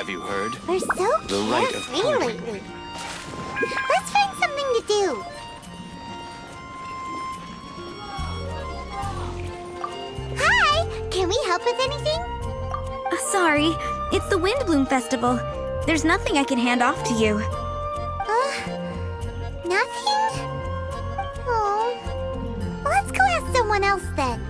Have you heard? We're so The rite of carefree courting. lately. Let's find something to do. Hi! Can we help with anything? Sorry, it's the Windblume Festival. There's nothing I can hand off to you. Nothing? Oh. Let's go ask someone else then.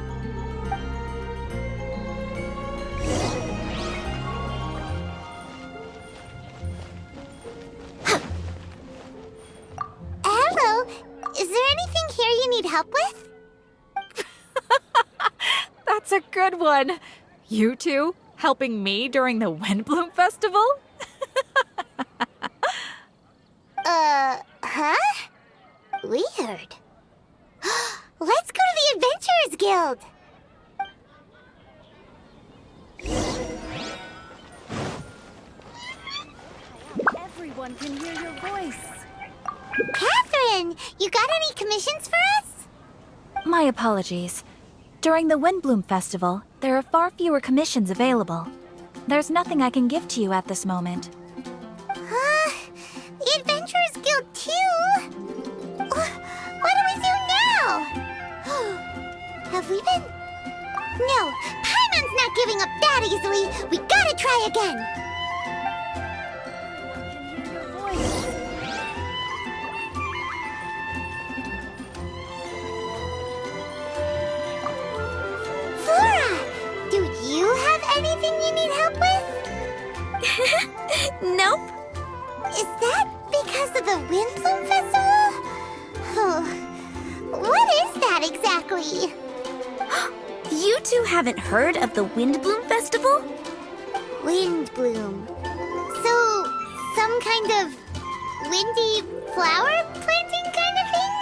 Hello. Is there anything here you need help with? That's a good one. You two helping me during the Windblume Festival? Huh? Weird. Let's go to the Adventurers Guild. Everyone can hear your voice. Catherine, you got any commissions for us? My apologies. During the Windblume Festival, there are far fewer commissions available. There's nothing I can give to you at this moment. The Adventurers Guild too? What do we do now? Have we been... No, Paimon's not giving up that easily. We gotta try again. Flora, do you have anything you need help with? Nope. Is that because of the Windblume Festival? Oh, what is that exactly? You two haven't heard of the Windblume Festival? Windblume. So, some kind of windy flower planting kind of thing?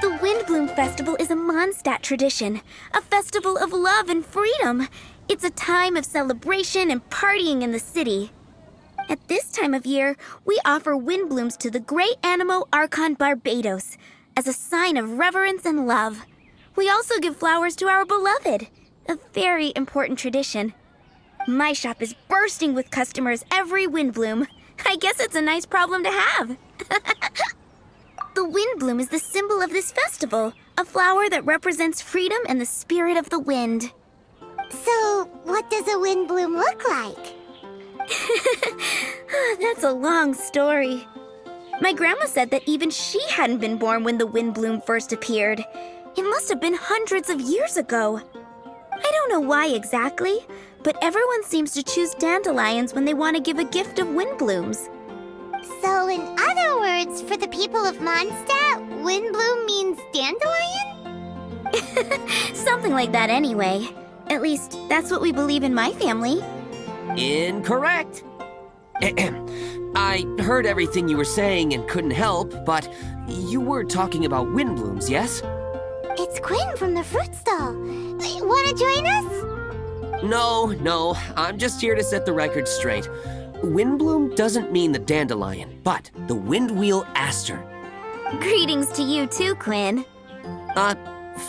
The Windblume Festival is a Mondstadt tradition, a festival of love and freedom. It's a time of celebration and partying in the city. At this time of year, we offer windblooms to the great Animo Archon Barbados as a sign of reverence and love. We also give flowers to our beloved, a very important tradition. My shop is bursting with customers every windbloom. I guess it's a nice problem to have. The windbloom is the symbol of this festival, a flower that represents freedom and the spirit of the wind. So, what does a windbloom look like? That's a long story. My grandma said that even she hadn't been born when the windbloom first appeared. It must have been hundreds of years ago. I don't know why exactly, but everyone seems to choose dandelions when they want to give a gift of windblooms. So, in other words, for the people of Mondstadt, windbloom means dandelion? Something like that anyway. At least, that's what we believe in my family. Incorrect. I heard everything you were saying and couldn't help, but you were talking about windblooms, yes? It's Quinn from the fruit stall. Wanna join us? No, I'm just here to set the record straight. Windbloom doesn't mean the dandelion, but the windwheel aster. Greetings to you too, Quinn.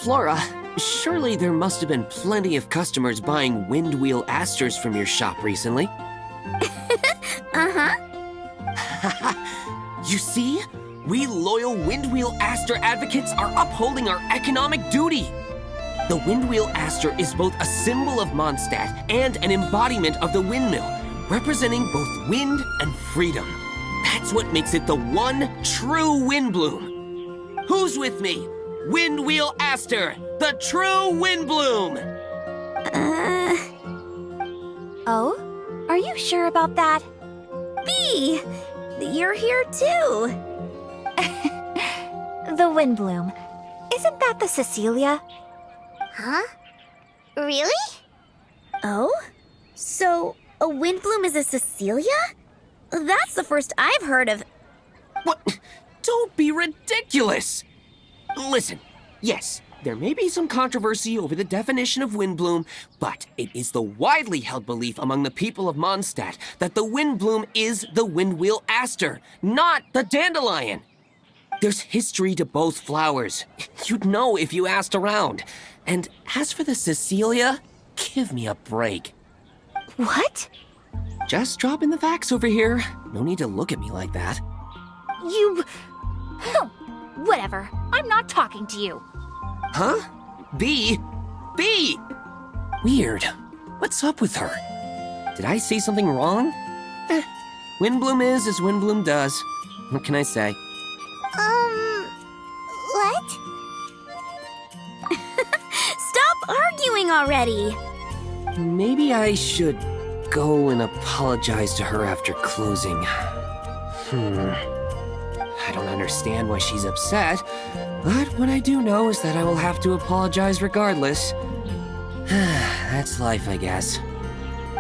Flora, surely there must have been plenty of customers buying windwheel asters from your shop recently. Uh-huh. You see? We loyal windwheel aster advocates are upholding our economic duty. The windwheel aster is both a symbol of Mondstadt and an embodiment of the windmill, representing both wind and freedom. That's what makes it the one true windbloom. Who's with me? Windwheel aster, the true windbloom! Oh? Are you sure about that? Bee! You're here too! The Windbloom. Isn't that the Cecilia? Huh? Really? Oh? So, a Windbloom is a Cecilia? That's the first I've heard of. What? Don't be ridiculous! Listen, yes, there may be some controversy over the definition of windbloom, but it is the widely held belief among the people of Mondstadt that the windbloom is the windwheel aster, not the dandelion. There's history to both flowers. You'd know if you asked around. And as for the Cecilia, give me a break. What? Just dropping the facts over here. No need to look at me like that. You... Whatever. I'm not talking to you. Huh? B? B! Weird. What's up with her? Did I say something wrong? Windblume is as Windblume does. What can I say? What? Stop arguing already! Maybe I should go and apologize to her after closing. I don't understand why she's upset, but what I do know is that I will have to apologize regardless. That's life, I guess.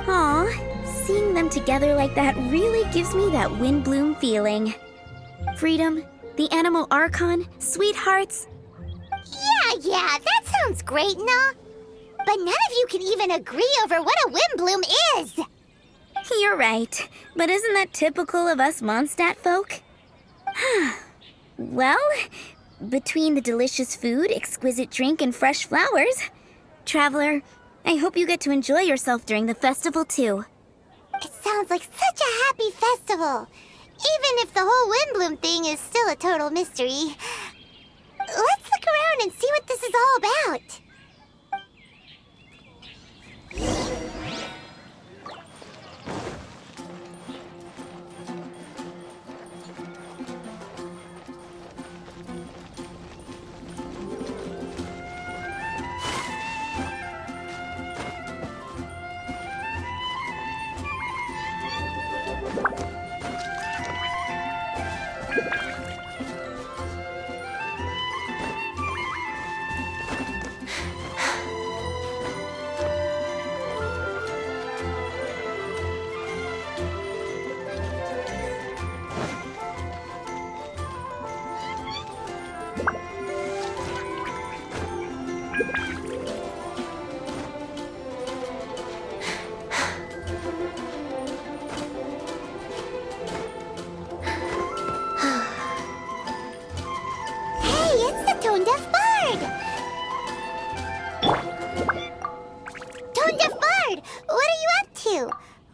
Aw, seeing them together like that really gives me that Windblume feeling. Freedom, the Animal Archon, sweethearts. Yeah, that sounds great and all. But none of you can even agree over what a Windblume is. You're right, but isn't that typical of us Mondstadt folk? Well, between the delicious food, exquisite drink, and fresh flowers, Traveler, I hope you get to enjoy yourself during the festival too. It sounds like such a happy festival. Even if the whole Windblume thing is still a total mystery. Let's look around and see what this is all about.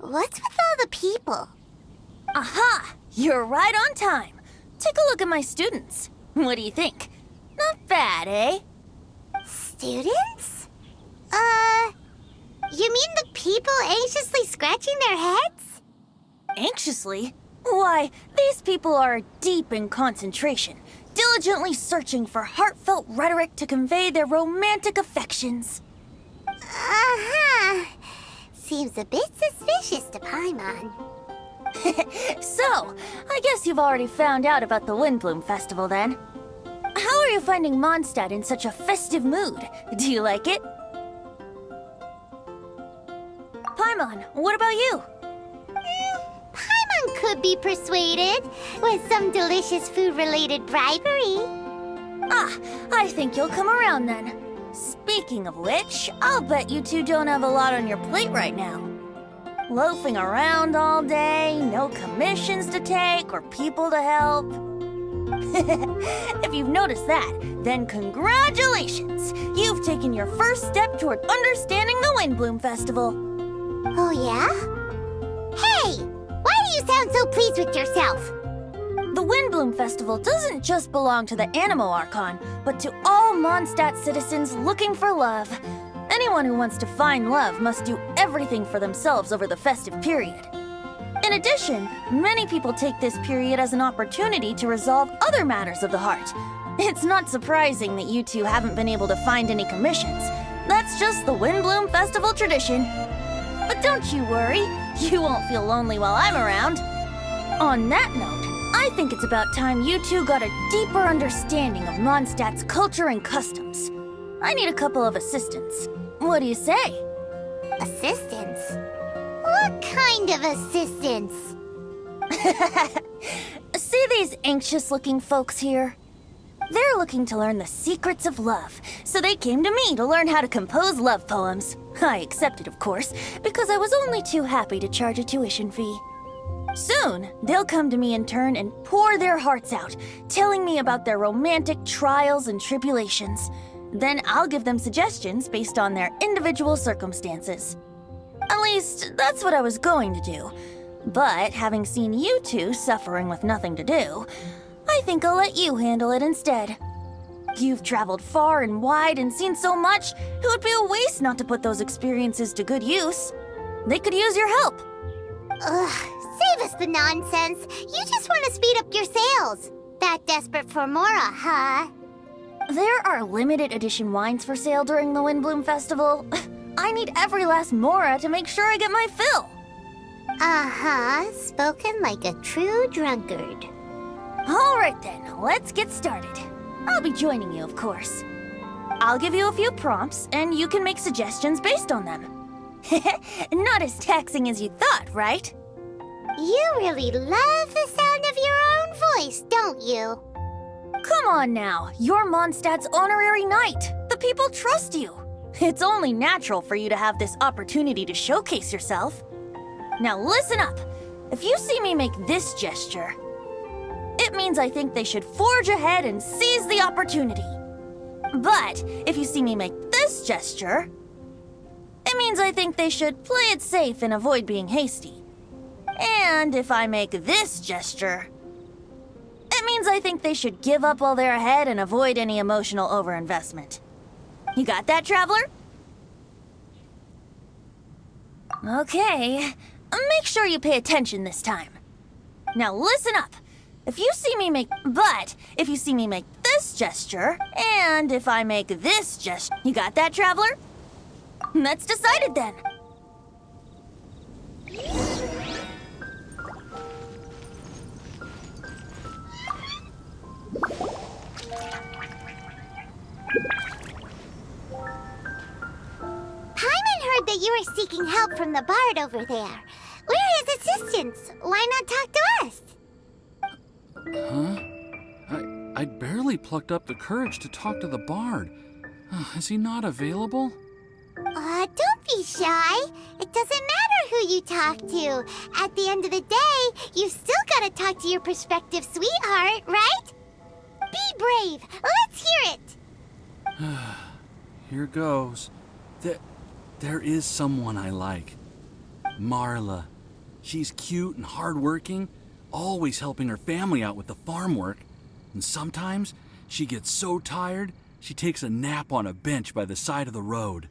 What's with all the people? Aha! You're right on time. Take a look at my students. What do you think? Not bad, eh? Students? You mean the people anxiously scratching their heads? Anxiously? Why, these people are deep in concentration, diligently searching for heartfelt rhetoric to convey their romantic affections. Uh-huh. Seems a bit suspicious to Paimon. So, I guess you've already found out about the Windblume Festival then. How are you finding Mondstadt in such a festive mood? Do you like it? Paimon, what about you? Paimon could be persuaded with some delicious food-related bribery. Ah, I think you'll come around then. Speaking of which, I'll bet you two don't have a lot on your plate right now. Loafing around all day, no commissions to take or people to help. If you've noticed that, then congratulations! You've taken your first step toward understanding the Windblume Festival. Oh, yeah? Hey! Why do you sound so pleased with yourself? The Windblume Festival doesn't just belong to the Animal Archon, but to all Mondstadt citizens looking for love. Anyone who wants to find love must do everything for themselves over the festive period. In addition, many people take this period as an opportunity to resolve other matters of the heart. It's not surprising that you two haven't been able to find any commissions. That's just the Windblume Festival tradition. But don't you worry, you won't feel lonely while I'm around. On that note, I think it's about time you two got a deeper understanding of Mondstadt's culture and customs. I need a couple of assistants. What do you say? Assistance? What kind of assistance? See these anxious-looking folks here? They're looking to learn the secrets of love, so they came to me to learn how to compose love poems. I accepted, of course, because I was only too happy to charge a tuition fee. Soon, they'll come to me in turn and pour their hearts out, telling me about their romantic trials and tribulations. Then I'll give them suggestions based on their individual circumstances. At least, that's what I was going to do. But having seen you two suffering with nothing to do, I think I'll let you handle it instead. You've traveled far and wide and seen so much, it would be a waste not to put those experiences to good use. They could use your help. Ugh, save us the nonsense. You just want to speed up your sales. That desperate for Mora, huh? There are limited edition wines for sale during the Windblume Festival. I need every last Mora to make sure I get my fill. Uh-huh, spoken like a true drunkard. All right then, let's get started. I'll be joining you, of course. I'll give you a few prompts, and you can make suggestions based on them. Not as taxing as you thought, right? You really love the sound of your own voice, don't you? Come on now, you're Mondstadt's honorary knight. The people trust you. It's only natural for you to have this opportunity to showcase yourself. Now listen up. If you see me make this gesture, it means I think they should forge ahead and seize the opportunity. But if you see me make this gesture, it means I think they should play it safe and avoid being hasty. And if I make this gesture, it means I think they should give up while they're ahead and avoid any emotional overinvestment. You got that, traveler? Okay, make sure you pay attention this time. Now listen up. If you see me make this gesture, and if I make this gesture, you got that, traveler? That's decided then. Paimon heard that you were seeking help from the bard over there. We're his assistants. Why not talk to us? Huh? I barely plucked up the courage to talk to the bard. Is he not available? Don't be shy. It doesn't matter who you talk to. At the end of the day, you've still got to talk to your prospective sweetheart, right? Be brave. Let's hear it. Here goes. There is someone I like. Marla. She's cute and hardworking, always helping her family out with the farm work. And sometimes she gets so tired, she takes a nap on a bench by the side of the road.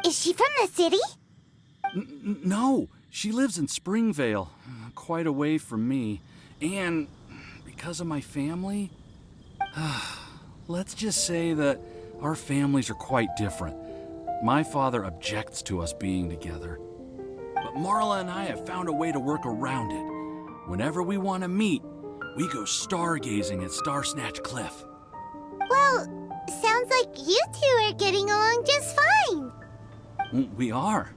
Is she from the city? No, she lives in Springvale, quite away from me. And because of my family, let's just say that our families are quite different. My father objects to us being together. But Marla and I have found a way to work around it. Whenever we want to meet, we go stargazing at Starsnatch Cliff. Well, sounds like you two are getting along just fine. We are.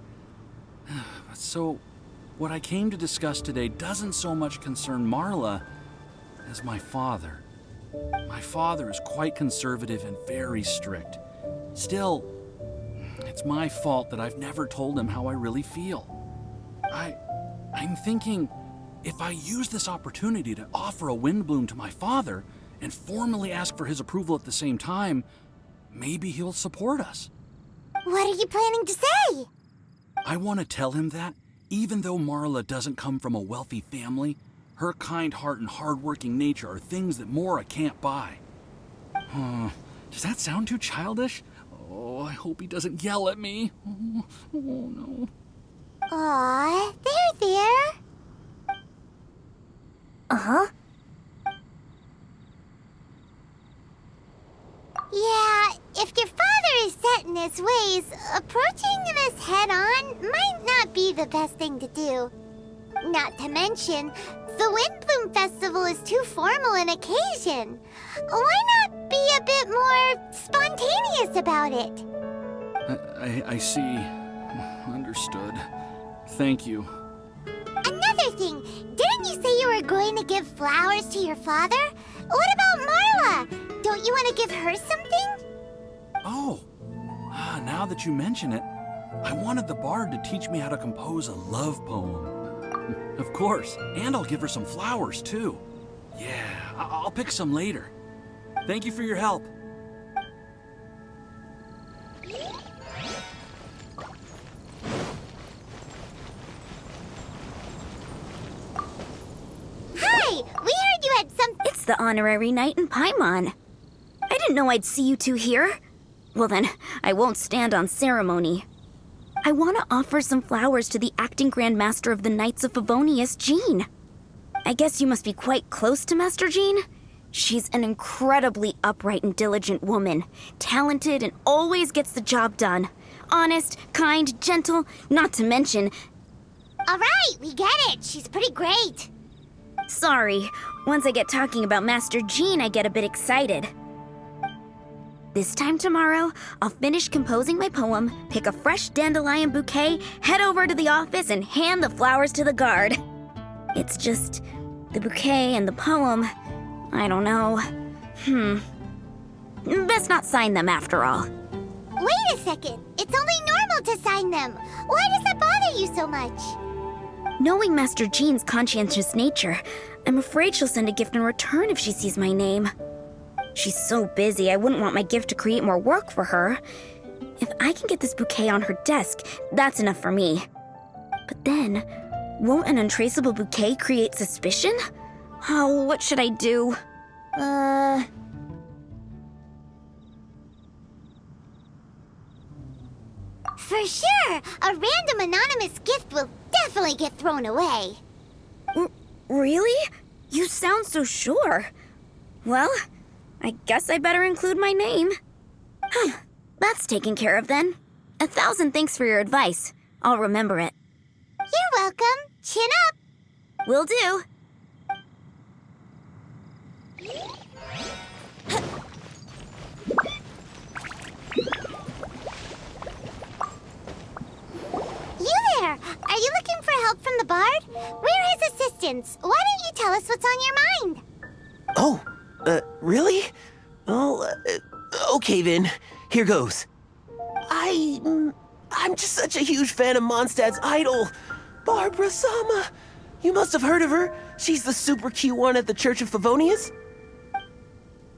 So, what I came to discuss today doesn't so much concern Marla as my father. My father is quite conservative and very strict. Still, it's my fault that I've never told him how I really feel. I'm thinking, if I use this opportunity to offer a Windblume to my father and formally ask for his approval at the same time, maybe he'll support us. What are you planning to say? I want to tell him that, even though Marla doesn't come from a wealthy family, her kind heart and hardworking nature are things that Mora can't buy. Does that sound too childish? Oh, I hope he doesn't yell at me. Oh no. Aw, there. Uh-huh. Yeah, if your father is set in his ways, approaching this head-on might not be the best thing to do. Not to mention, the Windblume Festival is too formal an occasion. Why not be a bit more spontaneous about it? I see. Understood. Thank you. Another thing, didn't you say you were going to give flowers to your father? What about Marla? Don't you want to give her something? Oh, now that you mention it, I wanted the bard to teach me how to compose a love poem. Of course, and I'll give her some flowers too. Yeah, I'll pick some later. Thank you for your help. we heard you had some... It's the honorary night in Paimon. I didn't know I'd see you two here. Well then, I won't stand on ceremony. I want to offer some flowers to the acting Grand Master of the Knights of Favonius, Jean. I guess you must be quite close to Master Jean? She's an incredibly upright and diligent woman, talented and always gets the job done. Honest, kind, gentle, not to mention... All right, we get it. She's pretty great. Sorry, once I get talking about Master Jean, I get a bit excited. This time tomorrow, I'll finish composing my poem, pick a fresh dandelion bouquet, head over to the office, and hand the flowers to the guard. It's just the bouquet and the poem. I don't know. Best not sign them after all. Wait a second. It's only normal to sign them. Why does that bother you so much? Knowing Master Jean's conscientious nature, I'm afraid she'll send a gift in return if she sees my name. She's so busy, I wouldn't want my gift to create more work for her. If I can get this bouquet on her desk, that's enough for me. But then, won't an untraceable bouquet create suspicion? Oh, what should I do? For sure, a random anonymous gift will definitely get thrown away. Really? You sound so sure. Well, I guess I better include my name. That's taken care of then. 1,000 thanks for your advice. I'll remember it. You're welcome. Chin up. Will do. You there! Are you looking for help from the bard? We're his assistants. Why don't you tell us what's on your mind? Oh, really? Oh, okay then. Here goes. I'm just such a huge fan of Mondstadt's idol, Barbara Sama. You must have heard of her. She's the super cute one at the Church of Favonius.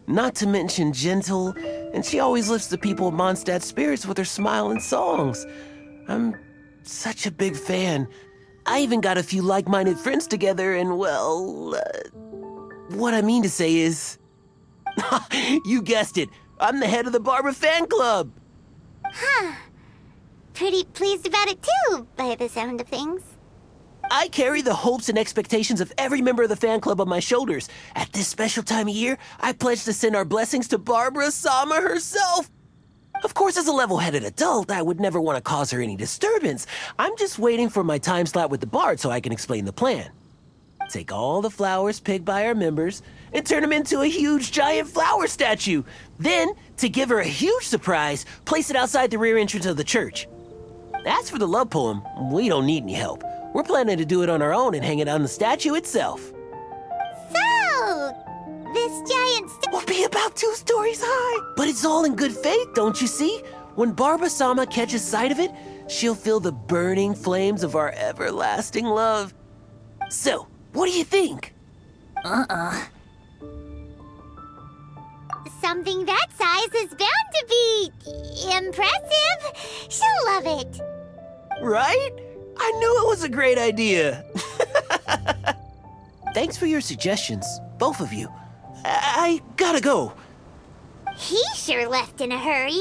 Not to mention gentle, and she always lifts the people of Mondstadt's spirits with her smile and songs. I'm such a big fan. I even got a few like-minded friends together, and well, what I mean to say is... You guessed it. I'm the head of the Barbara fan club. Huh. Pretty pleased about it too, by the sound of things. I carry the hopes and expectations of every member of the fan club on my shoulders. At this special time of year, I pledge to send our blessings to Barbara Sama herself. Of course, as a level-headed adult, I would never want to cause her any disturbance. I'm just waiting for my time slot with the bard so I can explain the plan. Take all the flowers picked by our members and turn them into a huge giant flower statue. Then, to give her a huge surprise, place it outside the rear entrance of the church. As for the love poem, we don't need any help. We're planning to do it on our own and hang it on the statue itself. So, this giant Will be about 2 stories high. But it's all in good faith, don't you see? When Barbara Sama catches sight of it, she'll feel the burning flames of our everlasting love. So, what do you think? Something that size is bound to be impressive. She'll love it. Right? I knew it was a great idea. Thanks for your suggestions, both of you. I gotta go. He sure left in a hurry.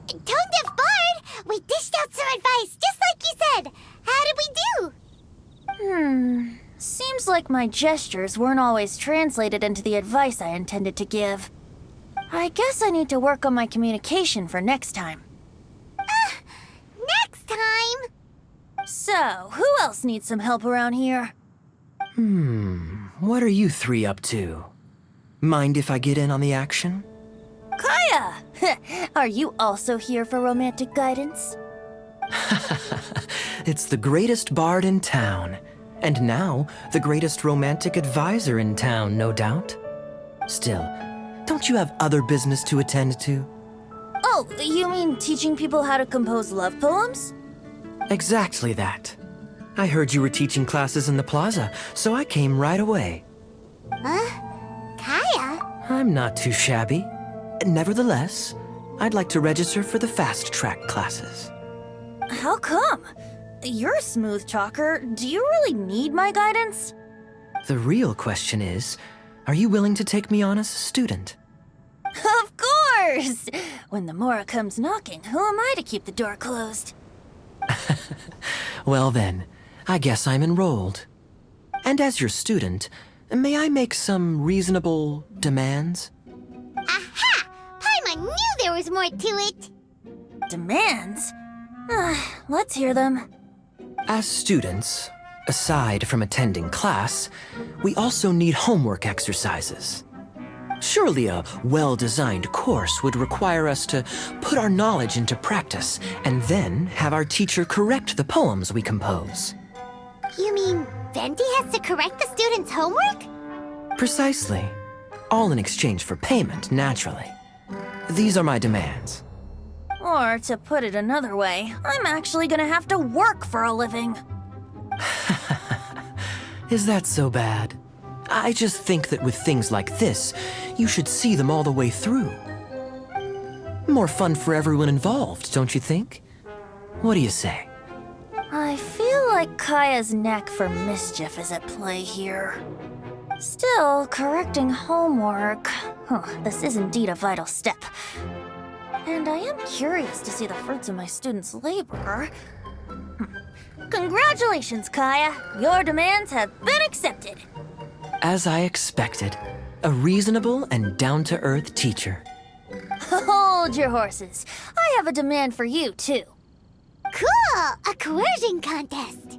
Tone-deaf bard, we dished out some advice, just like you said. How did we do? Seems like my gestures weren't always translated into the advice I intended to give. I guess I need to work on my communication for next time. Next time. So, who else needs some help around here? What are you 3 up to? Mind if I get in on the action? Kaya! Are you also here for romantic guidance? It's the greatest bard in town. And now, the greatest romantic advisor in town, no doubt. Still, don't you have other business to attend to? Oh, you mean teaching people how to compose love poems? Exactly that. I heard you were teaching classes in the plaza, so I came right away. Huh? Kaya? I'm not too shabby. Nevertheless, I'd like to register for the fast track classes. How come? You're a smooth talker. Do you really need my guidance? The real question is, are you willing to take me on as a student? Of course! When the Mora comes knocking, who am I to keep the door closed? Well then, I guess I'm enrolled. And as your student, may I make some reasonable demands? Aha! Paimon knew there was more to it! Demands? Let's hear them. As students, aside from attending class, we also need homework exercises. Surely a well-designed course would require us to put our knowledge into practice and then have our teacher correct the poems we compose. You mean Venti has to correct the students' homework? Precisely. All in exchange for payment, naturally. These are my demands. Or, to put it another way, I'm actually gonna have to work for a living. Is that so bad? I just think that with things like this, you should see them all the way through. More fun for everyone involved, don't you think? What do you say? I feel like Kaya's knack for mischief is at play here. Still, correcting homework. This is indeed a vital step. And I am curious to see the fruits of my students' labor. Congratulations, Kaya! Your demands have been accepted. As I expected, a reasonable and down-to-earth teacher. Hold your horses. I have a demand for you, too. Cool! A coercion contest!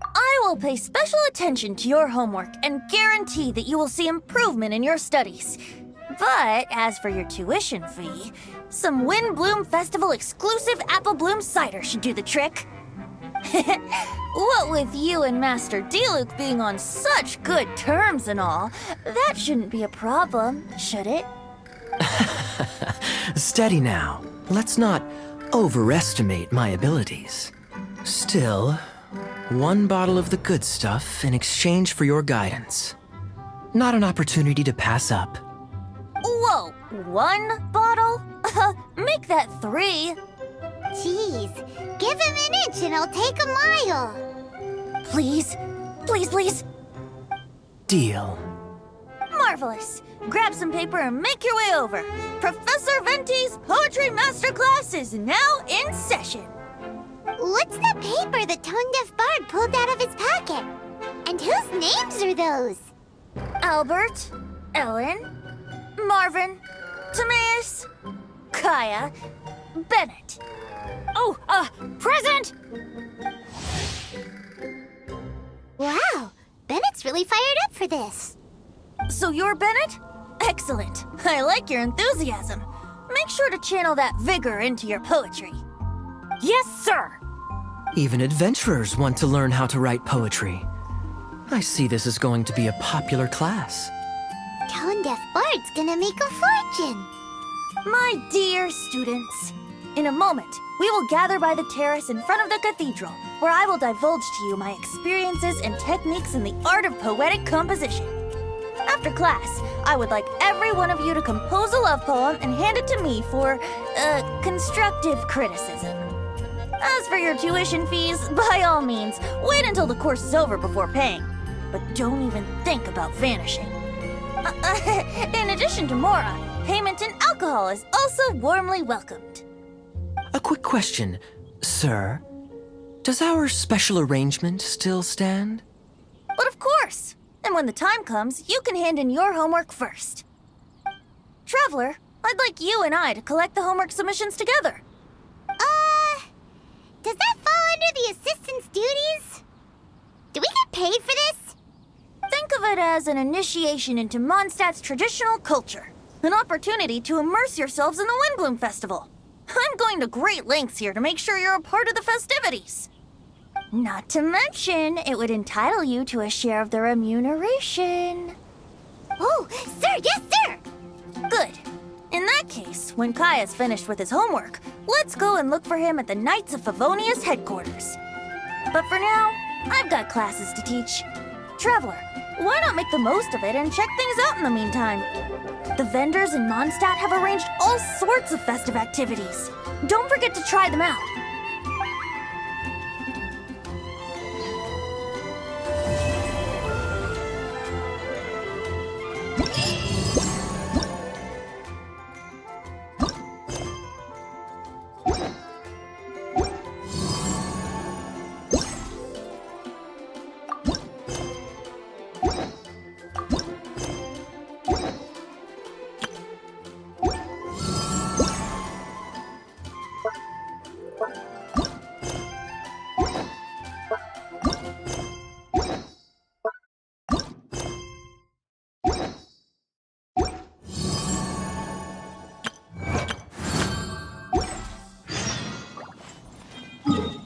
I will pay special attention to your homework and guarantee that you will see improvement in your studies. But as for your tuition fee, some Windblume Festival exclusive apple bloom cider should do the trick. What with you and Master Diluc being on such good terms and all, that shouldn't be a problem, should it? Steady now. Let's not overestimate my abilities. Still, one bottle of the good stuff in exchange for your guidance. Not an opportunity to pass up. Whoa, one bottle? Make that 3. Jeez, give him an inch and I'll take a mile. Please, please, please. Deal. Marvelous. Grab some paper and make your way over. Professor Venti's Poetry Masterclass is now in session. What's the paper the tone-deaf bard pulled out of his pocket? And whose names are those? Albert, Ellen, Marvin, Timaeus, Kaya, Bennett. Oh, present! Wow, Bennett's really fired up for this. So you're Bennett? Excellent. I like your enthusiasm. Make sure to channel that vigor into your poetry. Yes, sir! Even adventurers want to learn how to write poetry. I see this is going to be a popular class. Tone-deaf bard's gonna make a fortune. My dear students, in a moment, we will gather by the terrace in front of the cathedral, where I will divulge to you my experiences and techniques in the art of poetic composition. After class, I would like every one of you to compose a love poem and hand it to me for, constructive criticism. As for your tuition fees, by all means, wait until the course is over before paying. But don't even think about vanishing. In addition to Mora, payment in alcohol is also warmly welcomed. A quick question, sir. Does our special arrangement still stand? But of course! And when the time comes, you can hand in your homework first. Traveler, I'd like you and I to collect the homework submissions together. Does that fall under the assistant's duties? Do we get paid for this? Think of it as an initiation into Mondstadt's traditional culture. An opportunity to immerse yourselves in the Windblume Festival. I'm going to great lengths here to make sure you're a part of the festivities. Not to mention, it would entitle you to a share of the remuneration. Oh, sir, yes, sir! Good. In that case, when Kaya's finished with his homework, let's go and look for him at the Knights of Favonia's headquarters. But for now, I've got classes to teach. Traveler, Why not make the most of it and check things out in the meantime? The vendors in Mondstadt have arranged all sorts of festive activities. Don't forget to try them out.